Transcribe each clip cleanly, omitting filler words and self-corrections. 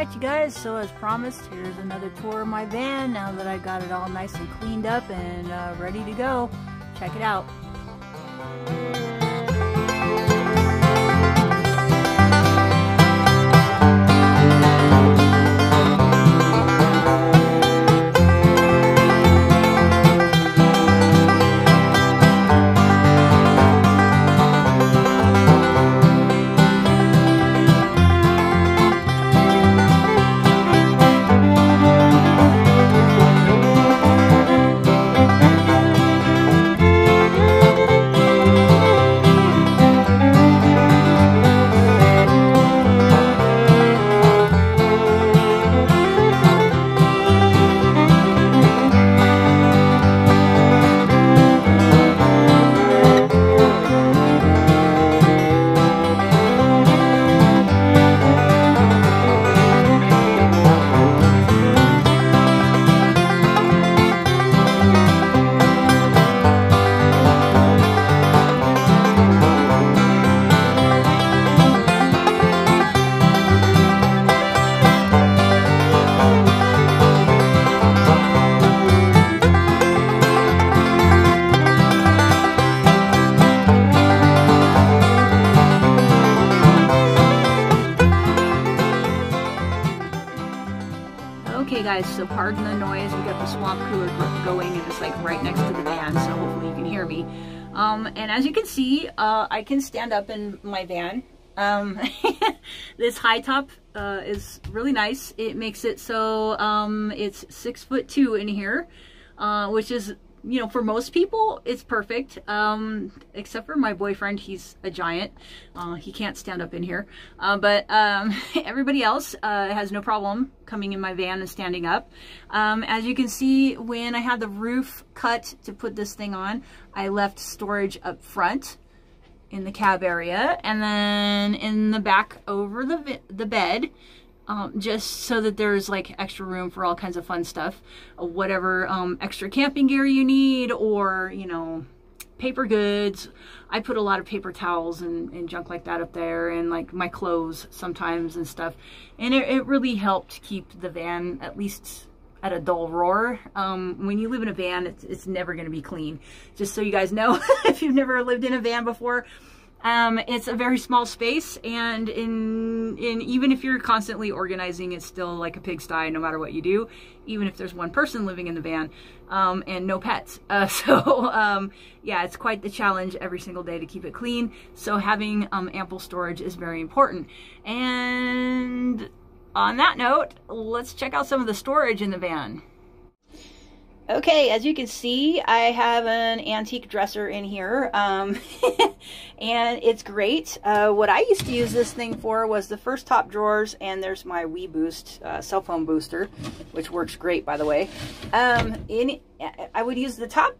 Alright you guys, so as promised, here's another tour of my van now that I got it all nice and cleaned up and ready to go. Check it out. Okay guys, so pardon the noise, we got the swamp cooler going and it's like right next to the van, so hopefully you can hear me. And as you can see, I can stand up in my van. This high top is really nice. It makes it so it's 6'2" in here, which is, you know, for most people it's perfect, except for my boyfriend. He's a giant. He can't stand up in here, but everybody else has no problem coming in my van and standing up. As you can see, when I had the roof cut to put this thing on, I left storage up front in the cab area, and then in the back over the bed, just so that there's like extra room for all kinds of fun stuff, whatever extra camping gear you need, or, you know, paper goods. I put a lot of paper towels and junk like that up there, and like my clothes sometimes and stuff, and it really helped keep the van at least at a dull roar. When you live in a van, it's never going to be clean, just so you guys know. If you've never lived in a van before, it's a very small space, and even if you're constantly organizing, it's still like a pigsty no matter what you do, even if there's one person living in the van, and no pets. Yeah, it's quite the challenge every single day to keep it clean, so having ample storage is very important. And on that note, let's check out some of the storage in the van. Okay, as you can see, I have an antique dresser in here, and it's great. What I used to use this thing for was the first top drawers, and there's my Wii Boost cell phone booster, which works great, by the way. I would use the top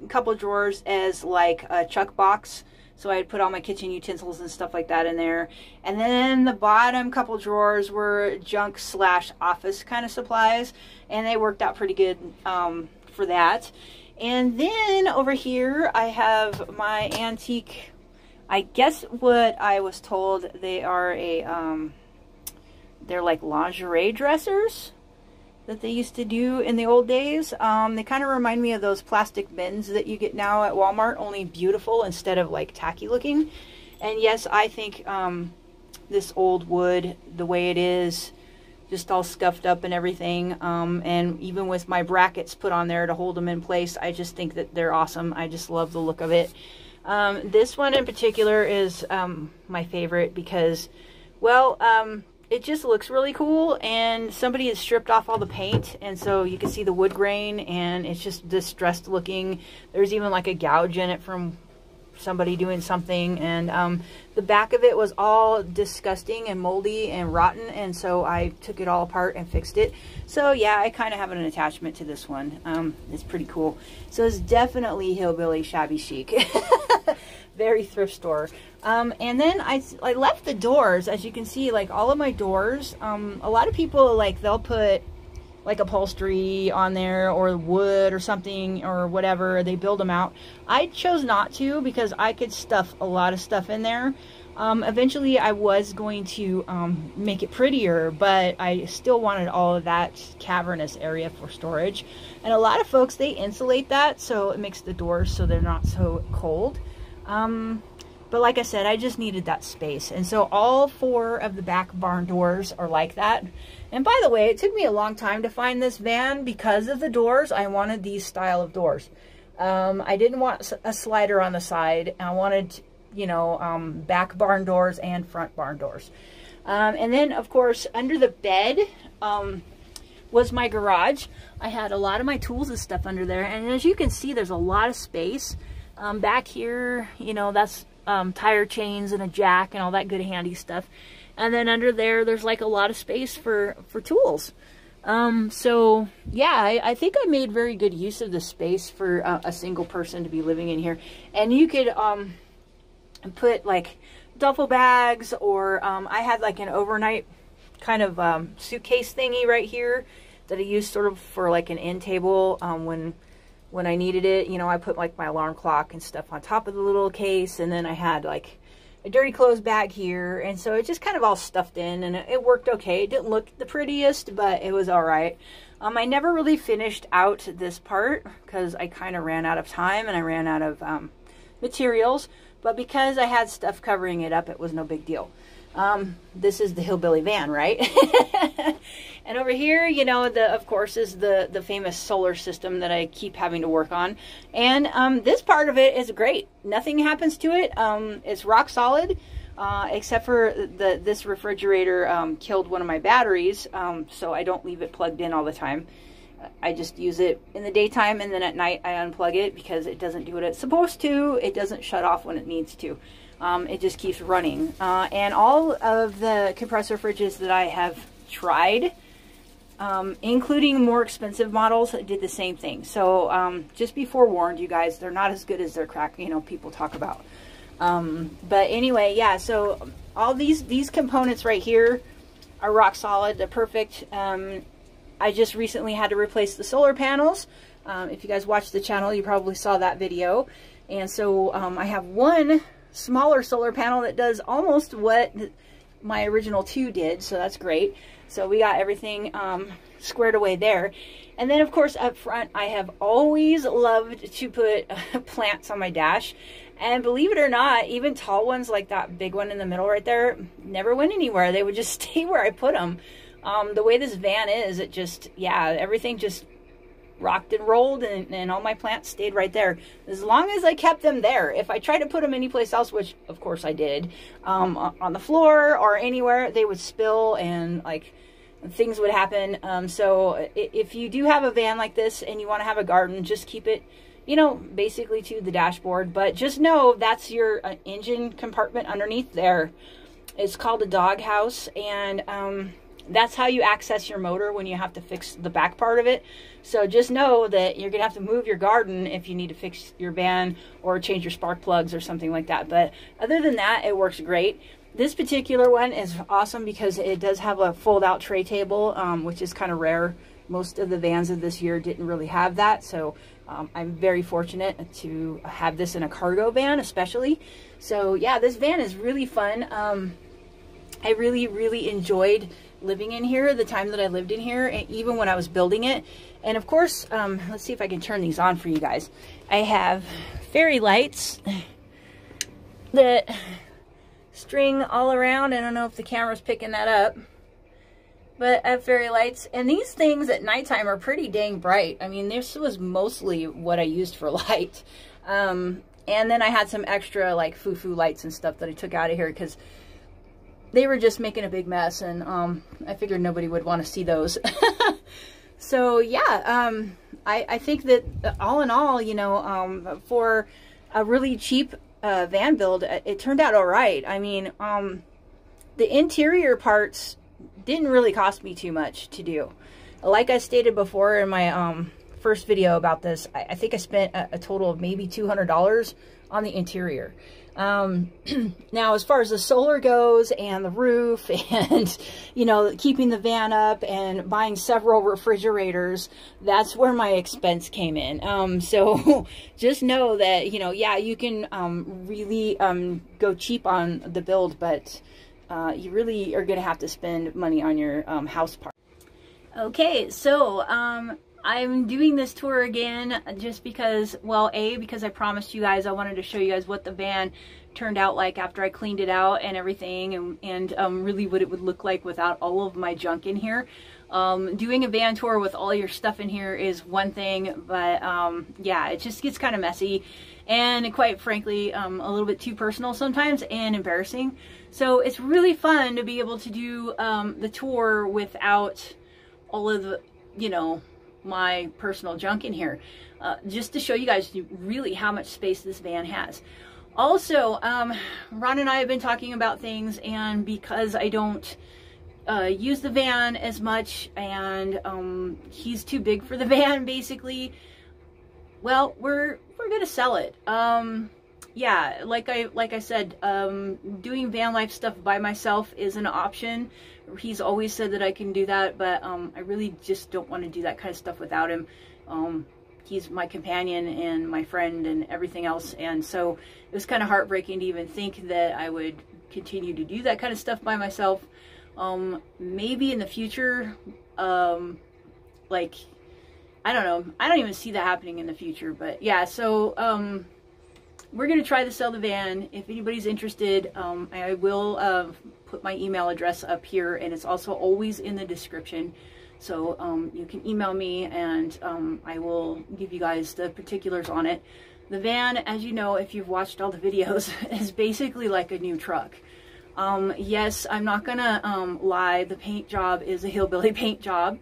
couple of drawers as like a chuck box, so I'd put all my kitchen utensils and stuff like that in there. And then the bottom couple drawers were junk / office kind of supplies, and they worked out pretty good for that. And then over here I have my antique, I guess what I was told, they are they're like lingerie dressers that they used to do in the old days. They kind of remind me of those plastic bins that you get now at Walmart, only beautiful instead of like tacky looking. And yes, I think this old wood, the way it is, just all scuffed up and everything, and even with my brackets put on there to hold them in place, I just think that they're awesome. I just love the look of it. This one in particular is my favorite because, well, it just looks really cool, and somebody has stripped off all the paint, and so you can see the wood grain, and it's just distressed looking. There's even like a gouge in it from somebody doing something, and the back of it was all disgusting and moldy and rotten, and so I took it all apart and fixed it. So yeah, I kind of have an attachment to this one. It's pretty cool. So it's definitely hillbilly shabby chic. Very thrift store. And then I left the doors, as you can see, like all of my doors, a lot of people, like, they'll put like upholstery on there or wood or something or whatever. They build them out. I chose not to because I could stuff a lot of stuff in there. Eventually I was going to make it prettier, but I still wanted all of that cavernous area for storage. And a lot of folks, they insulate that so it makes the doors so they're not so cold. But like I said, I just needed that space. And so all 4 of the back barn doors are like that. And by the way, it took me a long time to find this van because of the doors. I wanted these style of doors. I didn't want a slider on the side. I wanted, you know, back barn doors and front barn doors. And then, of course, under the bed was my garage. I had a lot of my tools and stuff under there. And as you can see, there's a lot of space. Back here, you know, that's tire chains and a jack and all that good handy stuff. And then under there, there's like a lot of space for tools. So yeah, I think I made very good use of the space for a single person to be living in here. And you could put like duffel bags, or I had like an overnight kind of suitcase thingy right here that I used sort of for like an end table when I needed it. You know, I put like my alarm clock and stuff on top of the little case, and then I had like a dirty clothes bag here, and so it just kind of all stuffed in, and it worked okay. It didn't look the prettiest, but it was all right. I never really finished out this part because I kind of ran out of time and I ran out of materials, but because I had stuff covering it up, it was no big deal. This is the Hillbilly van, right? And over here, you know, of course, is the famous solar system that I keep having to work on. And this part of it is great. Nothing happens to it. It's rock solid, except for this refrigerator killed one of my batteries, so I don't leave it plugged in all the time. I just use it in the daytime, and then at night I unplug it because it doesn't do what it's supposed to. It doesn't shut off when it needs to. It just keeps running. And all of the compressor fridges that I have tried, including more expensive models, did the same thing. So just be forewarned, you guys, they're not as good as their people talk about. But anyway, yeah, so all these components right here are rock solid. They're perfect. I just recently had to replace the solar panels. If you guys watched the channel, you probably saw that video. And so I have one smaller solar panel that does almost what my original 2 did, so that's great. So we got everything squared away there. And then of course up front, I have always loved to put plants on my dash. And believe it or not, even tall ones like that big one in the middle right there never went anywhere. They would just stay where I put them. The way this van is, it just, yeah, everything just rocked and rolled, and all my plants stayed right there as long as I kept them there. If I tried to put them anyplace else, which of course I did, on the floor or anywhere, they would spill and like things would happen. So if you do have a van like this and you want to have a garden, just keep it, you know, basically to the dashboard. But just know that's your engine compartment underneath there. It's called a doghouse, and that's how you access your motor when you have to fix the back part of it. So just know that you're going to have to move your garden if you need to fix your van or change your spark plugs or something like that. But other than that, it works great. This particular one is awesome because it does have a fold-out tray table, which is kind of rare. Most of the vans of this year didn't really have that. So I'm very fortunate to have this in a cargo van especially. So yeah, this van is really fun. I really enjoyed living in here the time that I lived in here, and even when I was building it. And of course, let's see if I can turn these on for you guys. I have fairy lights that string all around. I don't know if the camera's picking that up, but I have fairy lights, and these things at nighttime are pretty dang bright. I mean, this was mostly what I used for light. And then I had some extra like foo-foo lights and stuff that I took out of here because they were just making a big mess, and I figured nobody would want to see those. So yeah, I think that all in all, you know, for a really cheap van build, it turned out all right. I mean, the interior parts didn't really cost me too much to do. Like I stated before in my first video about this, I think I spent a total of maybe $200 on the interior. Now, as far as the solar goes and the roof and, you know, keeping the van up and buying several refrigerators, that's where my expense came in. So just know that, you know, yeah, you can really go cheap on the build, but you really are going to have to spend money on your house part. Okay, so I'm doing this tour again just because, well, because I promised you guys I wanted to show you guys what the van turned out like after I cleaned it out and everything, and really what it would look like without all of my junk in here. Doing a van tour with all your stuff in here is one thing, but yeah, it just gets kind of messy and quite frankly a little bit too personal sometimes and embarrassing. So it's really fun to be able to do the tour without all of the, you know, my personal junk in here, just to show you guys really how much space this van has. Also, Ron and I have been talking about things, and because I don't use the van as much, and he's too big for the van basically, well, we're gonna sell it. Yeah, like I said, doing van life stuff by myself is an option. He's always said that I can do that, but I really just don't want to do that kind of stuff without him. He's my companion and my friend and everything else, and so it was kind of heartbreaking to even think that I would continue to do that kind of stuff by myself. Maybe in the future, like, I don't know, I don't even see that happening in the future, but yeah, so we're going to try to sell the van. If anybody's interested, I will put my email address up here, and it's also always in the description. So you can email me, and I will give you guys the particulars on it. The van, as you know, if you've watched all the videos, is basically like a new truck. Yes, I'm not gonna lie, the paint job is a Hillbilly paint job,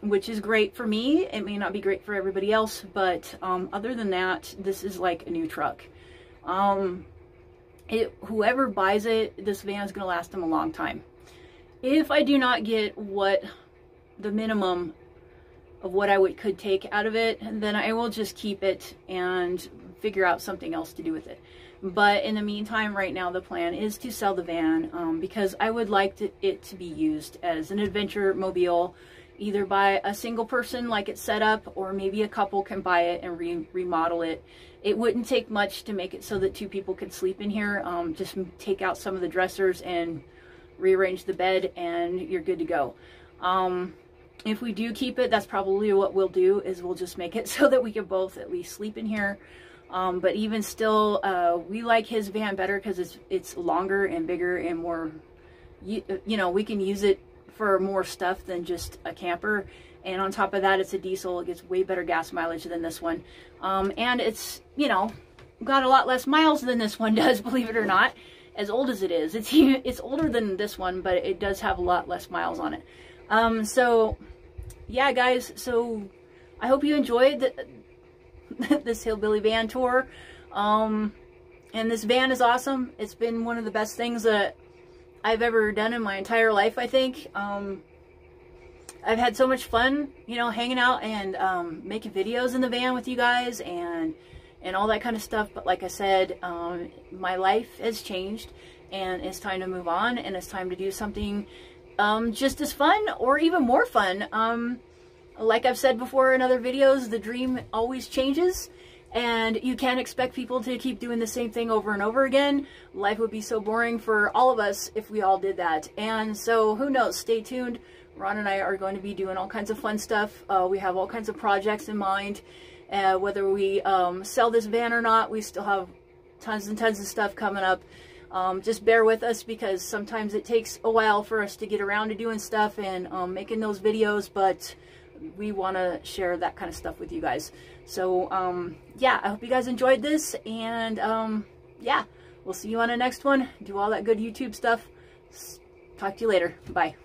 which is great for me. It may not be great for everybody else, but other than that, this is like a new truck. Whoever buys it, this van is gonna last them a long time. If I do not get what the minimum of what I could take out of it, then I will just keep it and figure out something else to do with it. But in the meantime, right now, the plan is to sell the van because I would like it to be used as an adventure mobile, either by a single person like it's set up, or maybe a couple can buy it and remodel it. It wouldn't take much to make it so that 2 people could sleep in here. Just take out some of the dressers and rearrange the bed, and you're good to go. If we do keep it, that's probably what we'll do, is we'll just make it so that we can both at least sleep in here. But even still, we like his van better because it's longer and bigger and more, you know, we can use it for more stuff than just a camper. And on top of that, it's a diesel. It gets way better gas mileage than this one. And it's, you know, got a lot less miles than this one does, believe it or not. As old as it is, it's older than this one, but it does have a lot less miles on it. So yeah, guys, so I hope you enjoyed this Hillbilly van tour. And this van is awesome. It's been one of the best things that I've ever done in my entire life, I think. I've had so much fun, you know, hanging out and making videos in the van with you guys and all that kind of stuff. But like I said, my life has changed, and it's time to move on, and it's time to do something just as fun or even more fun. Like I've said before in other videos, the dream always changes, and you can't expect people to keep doing the same thing over and over again. Life would be so boring for all of us if we all did that. And so who knows, stay tuned. Ron and I are going to be doing all kinds of fun stuff. We have all kinds of projects in mind. Whether we sell this van or not, we still have tons and tons of stuff coming up. Just bear with us, because sometimes it takes a while for us to get around to doing stuff and making those videos, but we want to share that kind of stuff with you guys. So yeah, I hope you guys enjoyed this, and yeah, we'll see you on the next one. Do all that good YouTube stuff. Talk to you later. Bye.